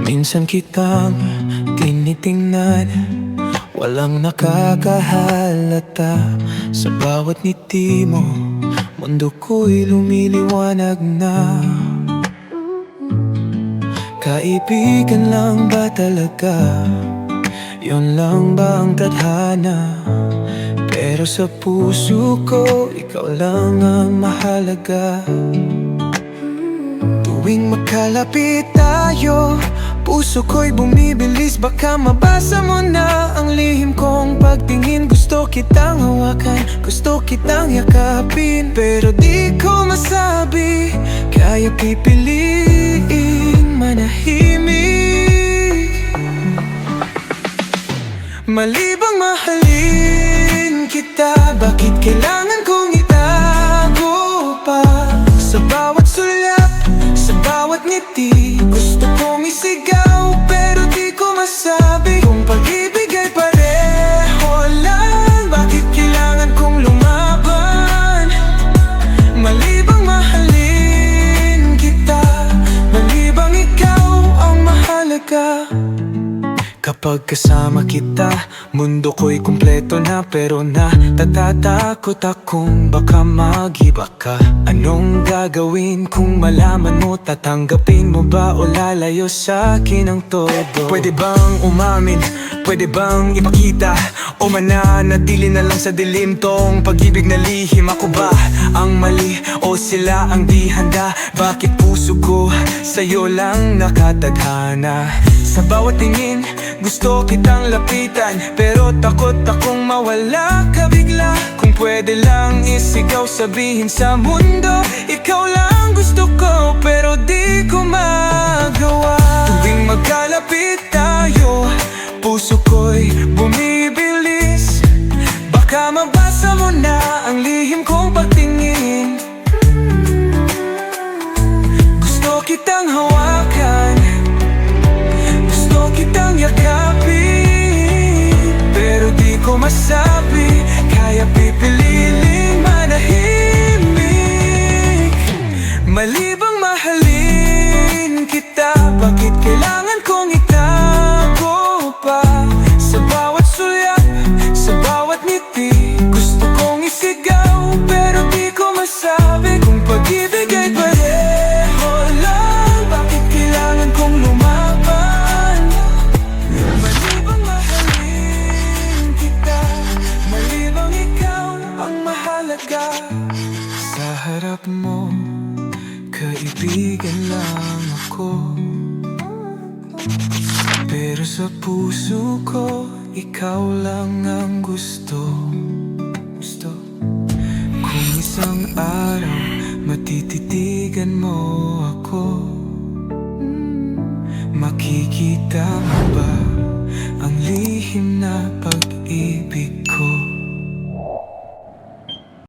Minsan kitang tinitingnan, walang nakakahalata. Sa bawat ngiti mo, mundo ko'y lumiliwanag na. Kaibigan lang ba talaga? Yun lang ba ang tadhana? Pero sa puso ko, ikaw lang ang mahalaga. Tuwing magkalapit tayo, puso ko'y bumibilis. Baka mabasa mo na ang lihim kong pagtingin. Gusto kitang hawakan, gusto kitang yakapin, pero di ko masabi, kaya pipiliing manahimik. Mali bang mahalin kita? Bakit kailangan kong itago pa? Sa bawat sulyap, sa bawat ngiti, gusto kong isigaw, pero di ko masabi kung pag-ibig ay pareho lang. Bakit kailangan kong lumaban? Mali bang mahalin kita? Mali bang ikaw ang mahalaga? Kapag kasama kita, mundo ko'y kumpleto na. Pero natatakot akong baka mag-iba ka. Anong gagawin kung malaman mo? Tatanggapin mo ba o lalayo sa'kin ang todo? Pwede bang umamin? Pwede bang ipakita? O mananatili na lang sa dilim tong pag-ibig na lihim? Ako ba ang mali o sila ang di handa? Bakit puso ko sa'yo lang nakatadhana? Sa bawat tingin, gusto kitang lapitan, pero takot akong mawala ka bigla. Kung pwede lang isigaw, sabihin sa mundo, ikaw lang gusto ko, pero di ko magawa. Tuwing magkalapit tayo, puso ko'y bumibilis. Baka mabasa mo na ang lihim kong pagtingin. Gusto kitang hawakan, gusto kitang yakapin, pero di ko masabi, kaya pipililing manahimik. Mali bang mahalin kita? Bakit kailangan kong itago pa? Sa bawat sulyap, sa bawat ngiti, gusto kong isigaw, pero di ko masabi kung pag-ibig ay pareho lang. Bakit kailangan kong lumaban? Mali bang mahalin kita? Mali bang ikaw ang mahalaga? Sa harap mo, kaibigan lang ako, pero sa puso ko, ikaw lang ang gusto. Kung isang araw matititigan mo ako, makikita mo ba ang lihim na pag-ibig ko?